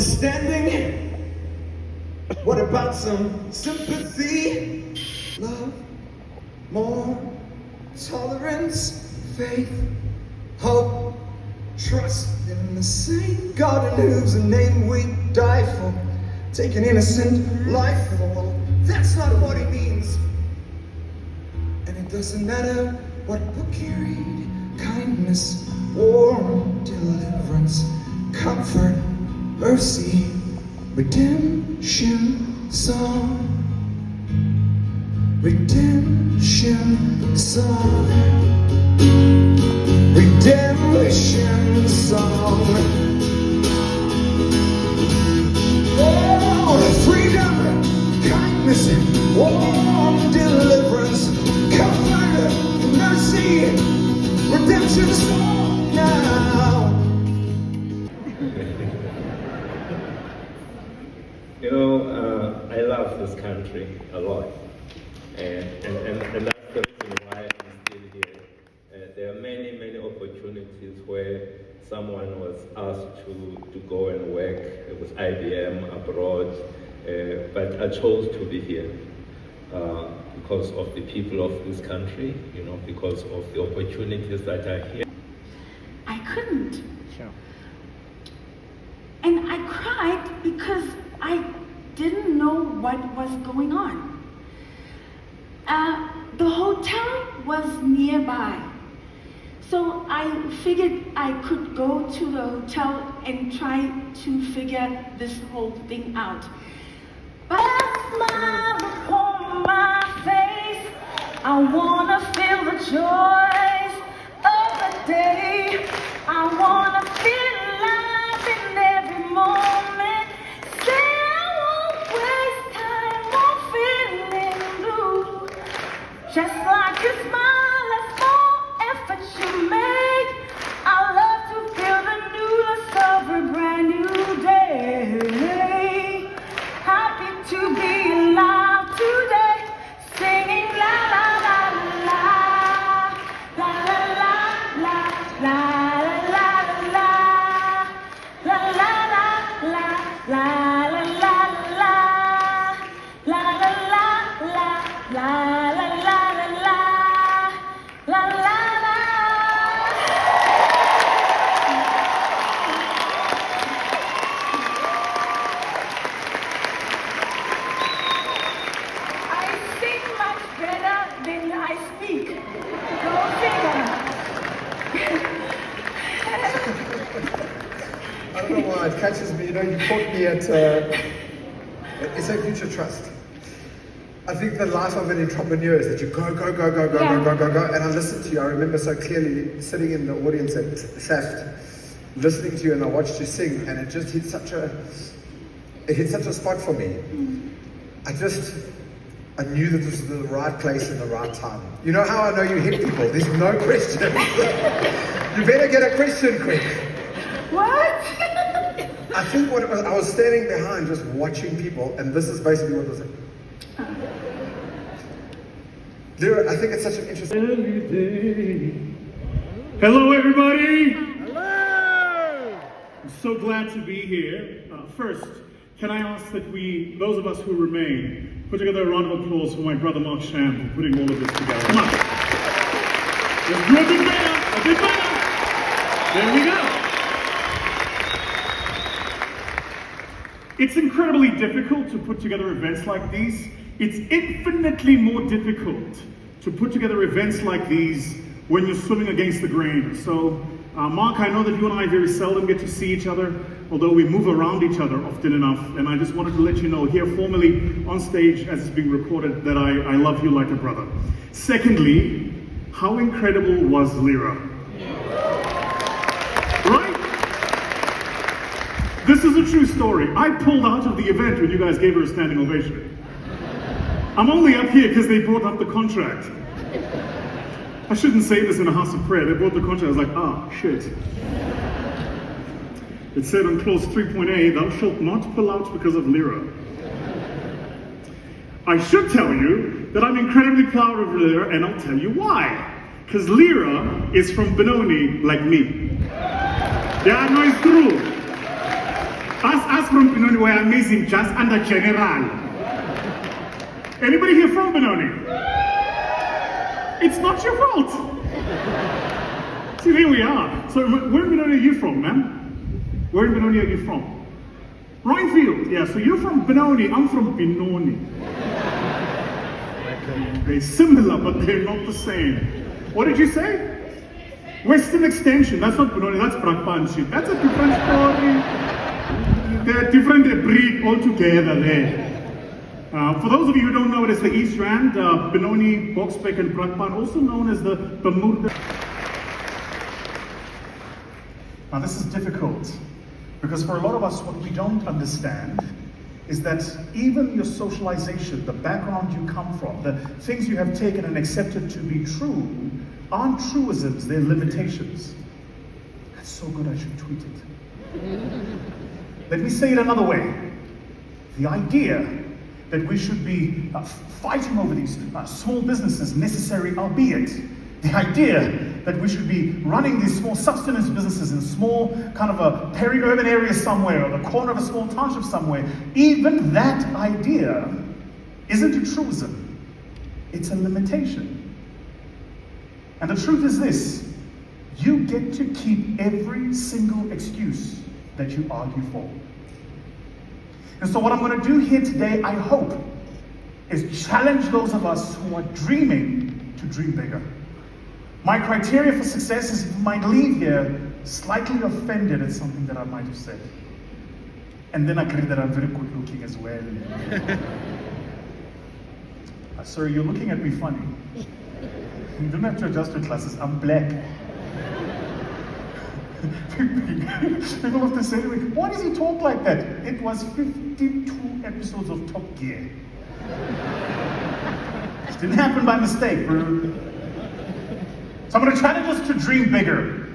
understanding? What about some sympathy? Love, more tolerance, faith, hope, trust in the same God in whose name we die for. Take an innocent life, well, that's not what he means. And it doesn't matter what book you read, kindness, war, deliverance, comfort, mercy, redemption song, redemption song, redemption song. Oh, freedom, kindness, warm deliverance, comfort, mercy, redemption song now. You know, I love this country a lot, and that's the reason why I'm still here. There are many opportunities where someone was asked to go and work with IBM abroad, but I chose to be here because of the people of this country, you know, because of the opportunities that are here. I couldn't. Sure. And I cried because I didn't know what was going on. The hotel was nearby. So I figured I could go to the hotel and try to figure this whole thing out. But a smile upon my face, I wanna feel the joys of the day. I wanna feel alive in every moment. Say I won't waste time, won't feel it blue. Just like a smile, that's all effort you make. I love to feel the newness of a brand new day. Happy to be alive today, singing la la la la la la la la la la la la la la la la I don't know why it catches me. You know, you caught me at SA Future Trust. I think the life of an entrepreneur is that you go, and I listened to you. I remember so clearly sitting in the audience at Theft, listening to you, and I watched you sing, and it just hit such a spot for me. I knew that this was the right place and the right time. You know how I know you hit people? There's no question. You better get a question quick. What? I think what it was, I was standing behind just watching people, and this is basically what was it. Lira, I think it's such an interesting... Hello, everybody! Hello! I'm so glad to be here. First, can I ask that those of us who remain, put together a round of applause for my brother Mark Sham for putting all of this together. Come on. Let's do a bit better, a bit better. There we go. It's incredibly difficult to put together events like these. It's infinitely more difficult to put together events like these when you're swimming against the grain. So, Mark, I know that you and I very seldom get to see each other, although we move around each other often enough. And I just wanted to let you know here formally on stage as it's being recorded that I love you like a brother. Secondly, how incredible was Lira? Right? This is a true story. I pulled out of the event when you guys gave her a standing ovation. I'm only up here because they brought up the contract. I shouldn't say this in a house of prayer. They brought the contract. I was like, shit. It said on clause 3.a, thou shalt not pull out because of Lira. I should tell you that I'm incredibly proud of Lira, and I'll tell you why. Because Lira is from Benoni, like me. Yeah, no, it's true. Us from Benoni were amazing just under general. Anybody here from Benoni? It's not your fault. See, there we are. So where in Benoni are you from, man? Where in Benoni are you from? Roinfield. Yeah, so you're from Benoni, I'm from Benoni. They're similar, but they're not the same. What did you say? Western Extension. That's not Benoni, that's Brakpanship. That's a different story. They're a different breed altogether there. For those of you who don't know, it is the East Rand, Benoni, Boksbeek and Brakpan, also known as the Bermuda. Now this is difficult, because for a lot of us, what we don't understand is that even your socialization, the background you come from, the things you have taken and accepted to be true, aren't truisms, they're limitations. That's so good, I should tweet it. Let me say it another way. The idea that we should be fighting over these small businesses, necessary albeit, the idea that we should be running these small subsistence businesses in small kind of a peri-urban area somewhere, or the corner of a small township somewhere, even that idea isn't a truism, it's a limitation. And the truth is this: you get to keep every single excuse that you argue for. And so what I'm going to do here today, I hope, is challenge those of us who are dreaming to dream bigger. My criteria for success is you might leave here slightly offended at something that I might have said. And then agree that I'm very good looking as well. Sir, you're looking at me funny. You don't have to adjust your glasses, I'm black. People often say to me, why does he talk like that? It was 52 episodes of Top Gear. It didn't happen by mistake, bro. So I'm going to challenge us to dream bigger.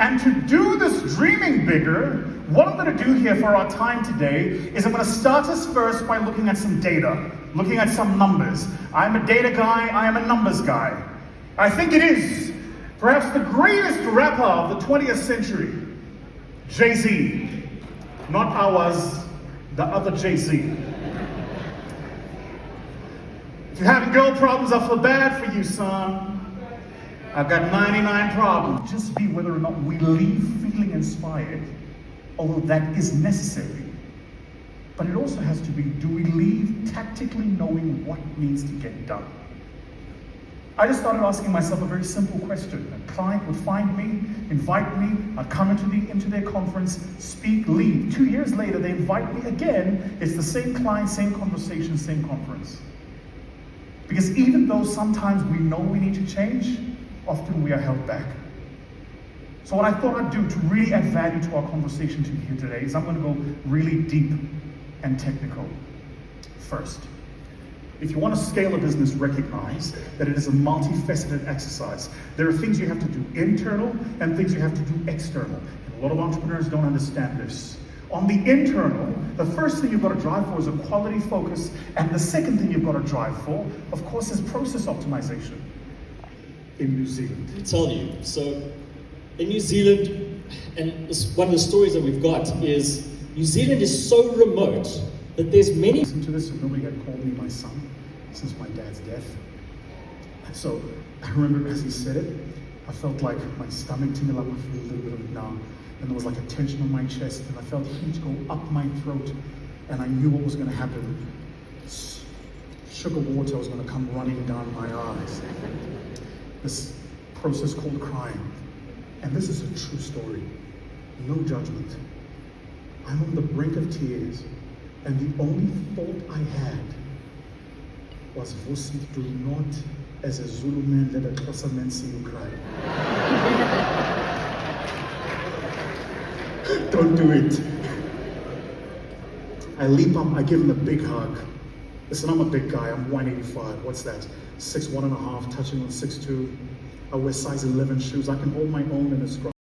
And to do this dreaming bigger, what I'm going to do here for our time today is I'm going to start us first by looking at some data, looking at some numbers. I'm a data guy, I am a numbers guy. I think it is perhaps the greatest rapper of the 20th century, Jay-Z. Not ours, the other Jay-Z. If you're having girl problems, I feel bad for you, son. I've got 99 problems. Just be whether or not we leave feeling inspired, although that is necessary. But it also has to be, do we leave tactically knowing what needs to get done? I just started asking myself a very simple question. A client would find me, invite me, I'd come into their conference, speak, leave. 2 years later, they invite me again. It's the same client, same conversation, same conference. Because even though sometimes we know we need to change, often we are held back. So what I thought I'd do to really add value to our conversation here today is I'm going to go really deep and technical. First, if you want to scale a business, recognize that it is a multifaceted exercise. There are things you have to do internal and things you have to do external. And a lot of entrepreneurs don't understand this. On the internal, the first thing you've got to drive for is a quality focus, and the second thing you've got to drive for, of course, is process optimization. In New Zealand. I'll tell you. So in New Zealand, and one of the stories that we've got is New Zealand is so remote that there's many. Listen to this, so nobody had called me my son since my dad's death. So I remember as he said it, I felt like my stomach tingled up, I feel a little bit of it now. And there was like a tension on my chest, and I felt heat go up my throat, and I knew what was going to happen. Sugar water was going to come running down my eyes. This process called crying. And this is a true story. No judgment. I'm on the brink of tears, and the only thought I had was, Vusi, do not, as a Zulu man, let a Xhosa man see you cry. Don't do it. I leap up, I give him a big hug. Listen, I'm a big guy, I'm 185, what's that? 6'1.5", touching on 6'2". I wear size 11 shoes, I can hold my own in a scrum.